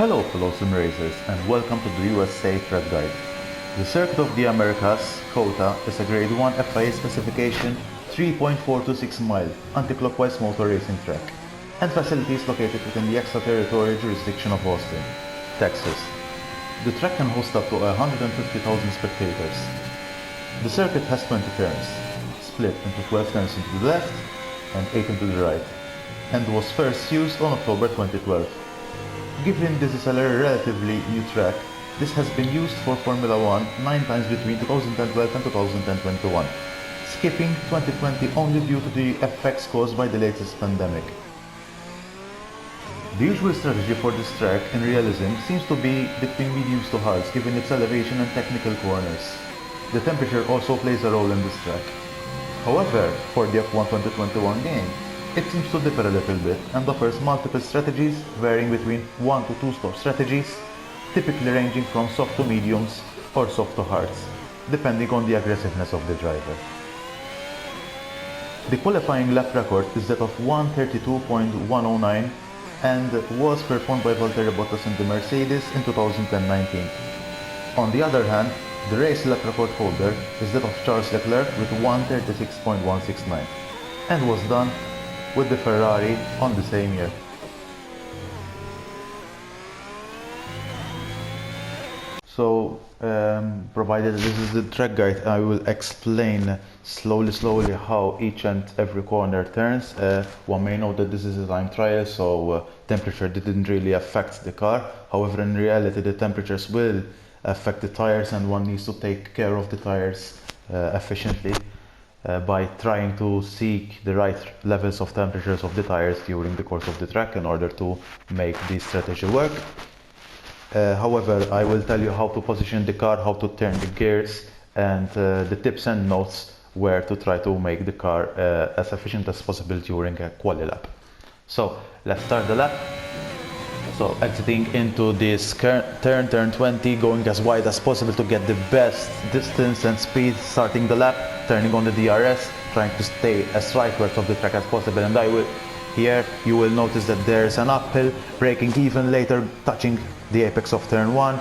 Hello fellow sim racers and welcome to the USA Track Guide. The Circuit of the Americas, COTA, is a Grade 1 FIA specification 3.426 mile anti-clockwise motor racing track and facilities located within the extraterritorial jurisdiction of Austin, Texas. The track can host up to 150,000 spectators. The circuit has 20 turns, split into 12 turns into the left and 8 into the right, and was first used on October 2012. Given this is a relatively new track, this has been used for Formula 1 9 times between 2012 and 2021, skipping 2020 only due to the effects caused by the latest pandemic. The usual strategy for this track in realism seems to be between mediums to hards given its elevation and technical corners. The temperature also plays a role in this track. However, for the F1 2021 game, it seems to differ a little bit and offers multiple strategies varying between 1 to 2 stop strategies, typically ranging from soft to mediums or soft to hards, depending on the aggressiveness of the driver. The qualifying lap record is that of 1:32.109 and was performed by Valtteri Bottas in the Mercedes in 2019. On the other hand, the race lap record holder is that of Charles Leclerc with 1:36.169 and was done with the Ferrari on the same year. So, provided this is the track guide, I will explain slowly how each and every corner turns. One may know that this is a time trial, so temperature didn't really affect the car. However, in reality, the temperatures will affect the tires, and one needs to take care of the tires efficiently by trying to seek the right levels of temperatures of the tires during the course of the track in order to make this strategy work. However, I will tell you how to position the car, how to turn the gears, and the tips and notes where to try to make the car as efficient as possible during a quali lap. So let's start the lap. So exiting into this turn 20, going as wide as possible to get the best distance and speed, starting the lap, turning on the DRS, trying to stay as rightwards of the track as possible. And here you will notice that there's an uphill, braking even later, touching the apex of turn 1,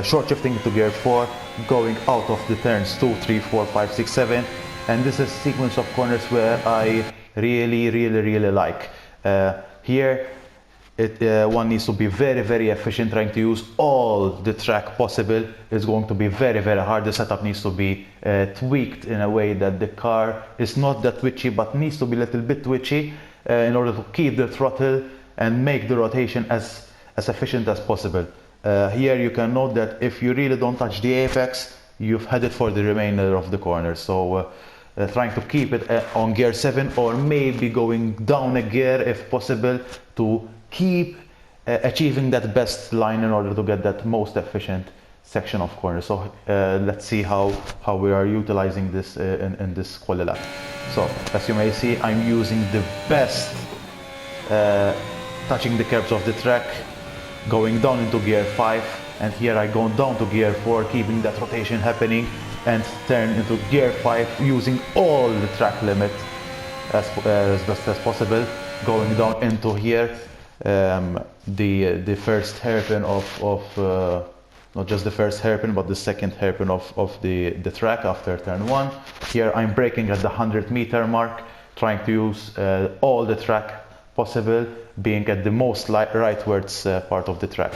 short shifting into gear 4, going out of the turns 2, 3, 4, 5, 6, 7. And this is a sequence of corners where I really like. Here, one needs to be very efficient, trying to use all the track possible. It's going to be very hard. The setup needs to be tweaked in a way that the car is not that twitchy, but needs to be a little bit twitchy in order to keep the throttle and make the rotation as efficient as possible. Here you can note that if you really don't touch the apex, you've headed for the remainder of the corner. So trying to keep it on gear 7 or maybe going down a gear if possible to keep achieving that best line in order to get that most efficient section of corner. So let's see how we are utilizing this in this quali lap. So as you may see, I'm using the best touching the curbs of the track, going down into gear 5, and here I go down to gear 4, keeping that rotation happening, and turn into gear 5 using all the track limit as best as possible, going down into here the first hairpin of not just the first hairpin but the second hairpin of the track after turn 1. Here I'm braking at the 100-meter mark, trying to use all the track possible, being at the most rightwards part of the track.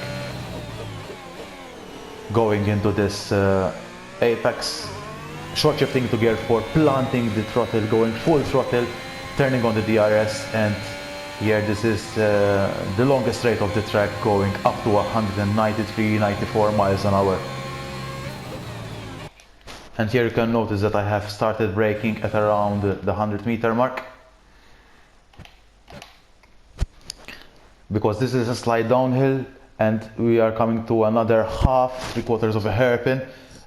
Going into this apex, short shifting to gear 4, planting the throttle, going full throttle, turning on the DRS, and here this is the longest straight of the track, going up to 193-94 miles an hour. And here you can notice that I have started braking at around the 100-meter mark, because this is a slight downhill and we are coming to another half, 3/4 of a hairpin,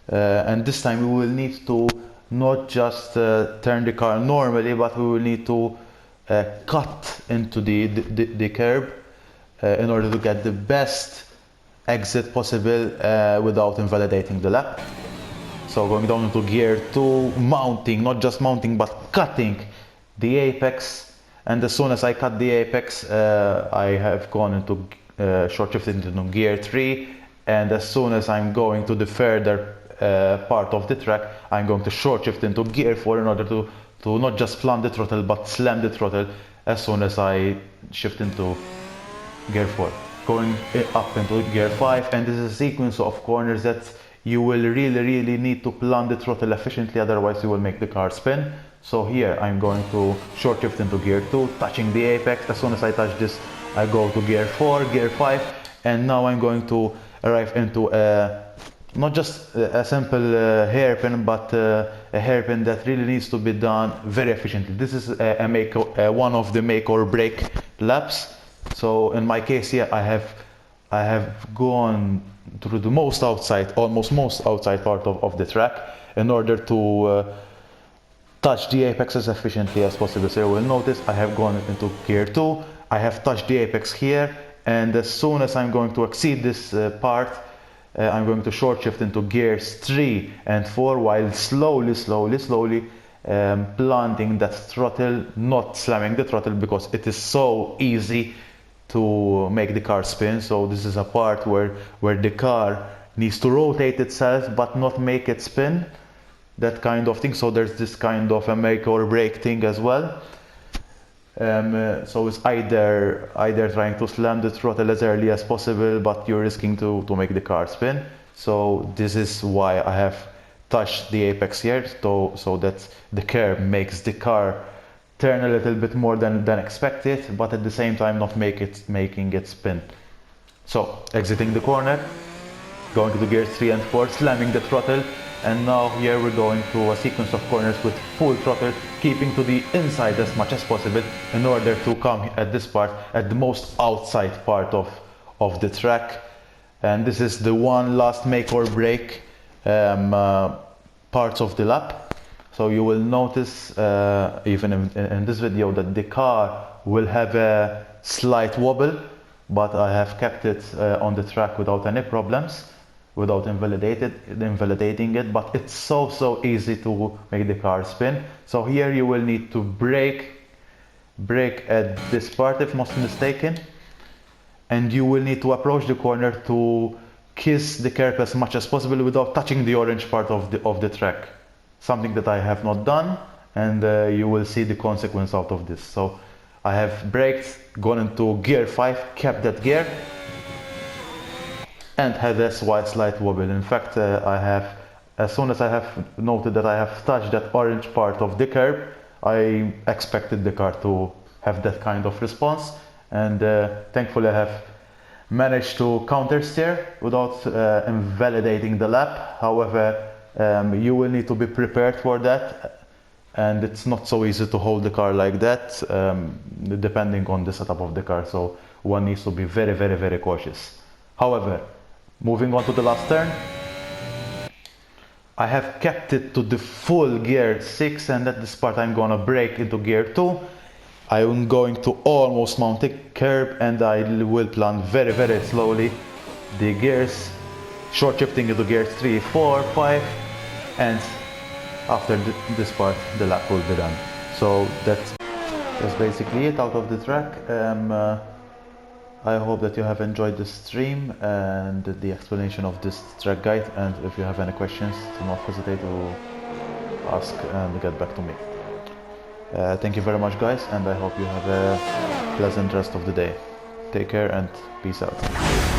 and this time we will need to not just turn the car normally, but we will need to cut into the curb in order to get the best exit possible without invalidating the lap. So going down into gear 2, mounting, not just mounting but cutting the apex, and as soon as I cut the apex I have gone into short shifted into gear 3, and as soon as I'm going to the further part of the track, I'm going to short shift into gear 4 in order to not just plumb the throttle but slam the throttle as soon as I shift into gear 4. Going up into gear 5, and this is a sequence of corners that you will really need to plumb the throttle efficiently, otherwise you will make the car spin. So here I'm going to short shift into gear 2, touching the apex. As soon as I touch this, I go to gear 4, gear 5, and now I'm going to arrive into not just a simple hairpin, but a hairpin that really needs to be done very efficiently. This is one of the make or break laps. So in my case here, I have gone through the most outside part of the track in order to touch the apex as efficiently as possible. So you will notice I have gone into gear 2, I have touched the apex here, and as soon as I'm going to exceed this part, I'm going to short shift into gears 3 and 4 while slowly planting that throttle, not slamming the throttle, because it is so easy to make the car spin. So this is a part where the car needs to rotate itself but not make it spin, that kind of thing. So there's this kind of a make or break thing as well. So it's either trying to slam the throttle as early as possible, but you're risking to make the car spin. So this is why I have touched the apex here, so that the curb makes the car turn a little bit more than expected, but at the same time not making it spin. So exiting the corner, going to the gears 3 and 4, slamming the throttle, and now here we're going to a sequence of corners with full throttle, keeping to the inside as much as possible in order to come at this part, at the most outside part of the track. And this is the one last make or break parts of the lap. So you will notice even in this video that the car will have a slight wobble, but I have kept it on the track without any problems, without invalidating it. But it's so easy to make the car spin. So here you will need to brake at this part, if not mistaken, and you will need to approach the corner to kiss the curb as much as possible without touching the orange part of the track, something that I have not done, and you will see the consequence out of this. So I have braked, gone into gear 5, kept that gear, and had a slight wobble. In fact, as soon as I have noted that I have touched that orange part of the curb, I expected the car to have that kind of response, and thankfully I have managed to counter steer without invalidating the lap. However, you will need to be prepared for that, and it's not so easy to hold the car like that, depending on the setup of the car. So one needs to be very cautious. However, moving on to the last turn, I have kept it to the full gear 6, and at this part I'm gonna brake into gear 2. I'm going to almost mount the curb, and I will plan very slowly the gears, short shifting into gears 3, 4, 5, and after this part the lap will be done. So that's basically it out of the track. I hope that you have enjoyed the stream and the explanation of this track guide, and if you have any questions, do not hesitate to ask and get back to me. Thank you very much, guys, and I hope you have a pleasant rest of the day. Take care and peace out.